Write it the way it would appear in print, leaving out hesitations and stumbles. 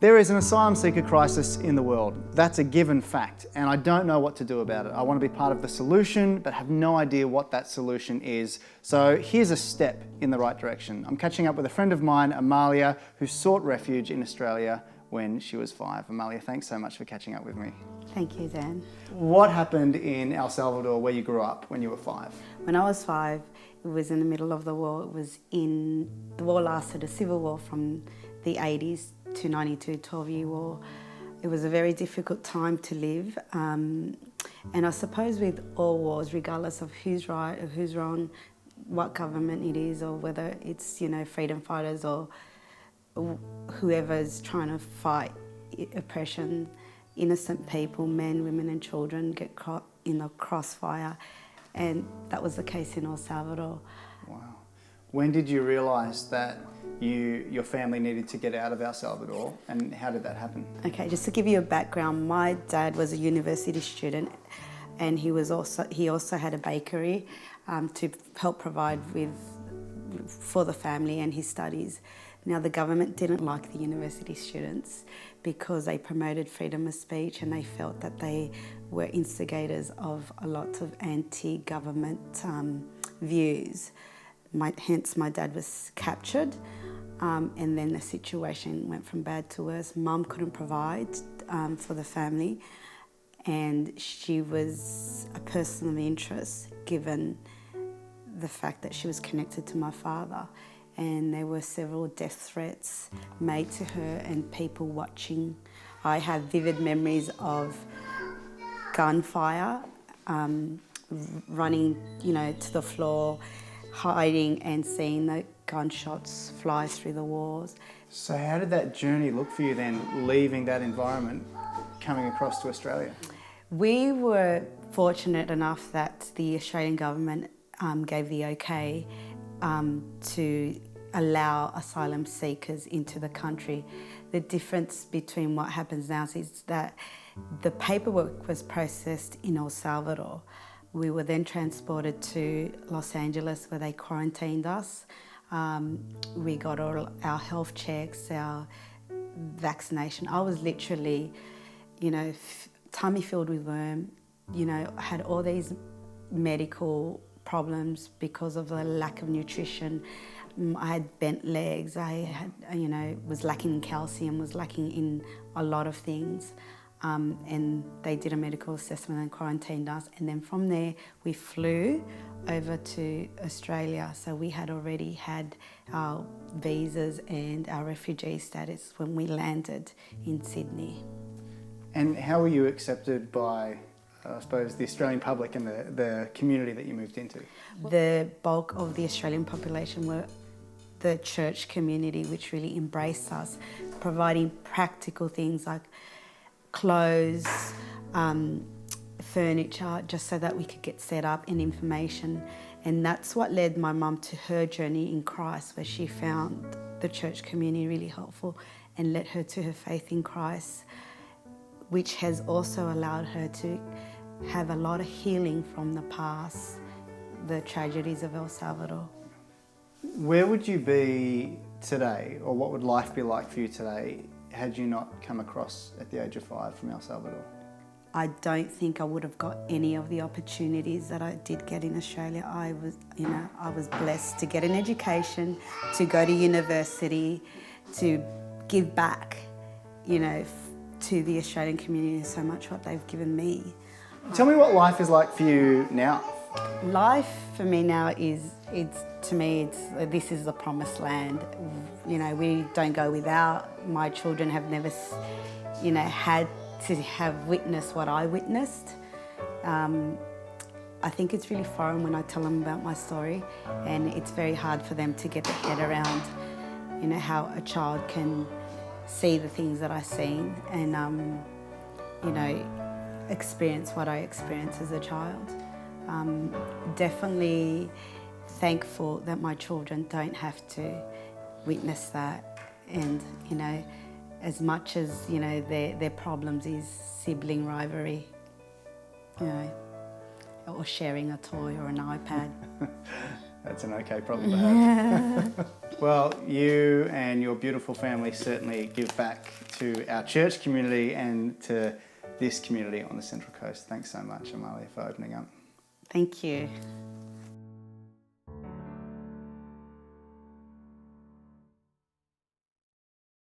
There is an asylum seeker crisis in the world. That's a given fact, and I don't know what to do about it. I want to be part of the solution, but have no idea what that solution is. So here's a step in the right direction. I'm catching up with a friend of mine, Amalia, who sought refuge in Australia when she was 5. Amalia, thanks so much for catching up with me. Thank you, Dan. What happened in El Salvador where you grew up when you were 5? When I was 5, it was in the middle of the war. The war lasted, a civil war from the 80s to 92, 12-year war. It was a very difficult time to live. And I suppose with all wars, regardless of who's right or who's wrong, what government it is, or whether it's, freedom fighters or whoever's trying to fight oppression, innocent people, men, women and children get caught in the crossfire. And that was the case in El Salvador. Wow. When did you realise that your family needed to get out of El Salvador, and how did that happen? Okay, just to give you a background, my dad was a university student, and he also had a bakery to help provide for the family and his studies. Now, the government didn't like the university students because they promoted freedom of speech, and they felt that they were instigators of a lot of anti-government views. Hence, my dad was captured, and then the situation went from bad to worse. Mum couldn't provide for the family, and she was a person of interest given the fact that she was connected to my father. And there were several death threats made to her and people watching. I have vivid memories of gunfire, running, to the floor, hiding and seeing the gunshots fly through the walls. So how did that journey look for you then, leaving that environment, coming across to Australia? We were fortunate enough that the Australian government gave the okay to allow asylum seekers into the country. The difference between what happens now is that the paperwork was processed in El Salvador. We were then transported to Los Angeles where they quarantined us. We got all our health checks, our vaccination. I was literally, tummy filled with worm, had all these medical problems because of the lack of nutrition. I had bent legs, I had, was lacking in calcium, was lacking in a lot of things. And they did a medical assessment and quarantined us. And then from there, we flew over to Australia. So we had already had our visas and our refugee status when we landed in Sydney. And how were you accepted by, I suppose, the Australian public and the community that you moved into? The bulk of the Australian population were the church community, which really embraced us, providing practical things like clothes, furniture, just so that we could get set up, and information. And that's what led my mum to her journey in Christ, where she found the church community really helpful and led her to her faith in Christ, which has also allowed her to have a lot of healing from the past, the tragedies of El Salvador. Where would you be today, or what would life be like for you today, had you not come across at the age of 5 from El Salvador? I don't think I would have got any of the opportunities that I did get in Australia. I was blessed to get an education, to go to university, to give back, to the Australian community so much what they've given me. Tell me what life is like for you now. Life for me now this is the promised land. We don't go without. My children have never, had to have witnessed what I witnessed. I think it's really foreign when I tell them about my story, and it's very hard for them to get their head around, how a child can see the things that I've seen and, experience what I experienced as a child. Definitely thankful that my children don't have to witness that, and as much as their problems is sibling rivalry, or sharing a toy or an iPad. That's an okay problem to have. Well, you and your beautiful family certainly give back to our church community and to this community on the Central Coast. Thanks so much, Amalia, for opening up. Thank you.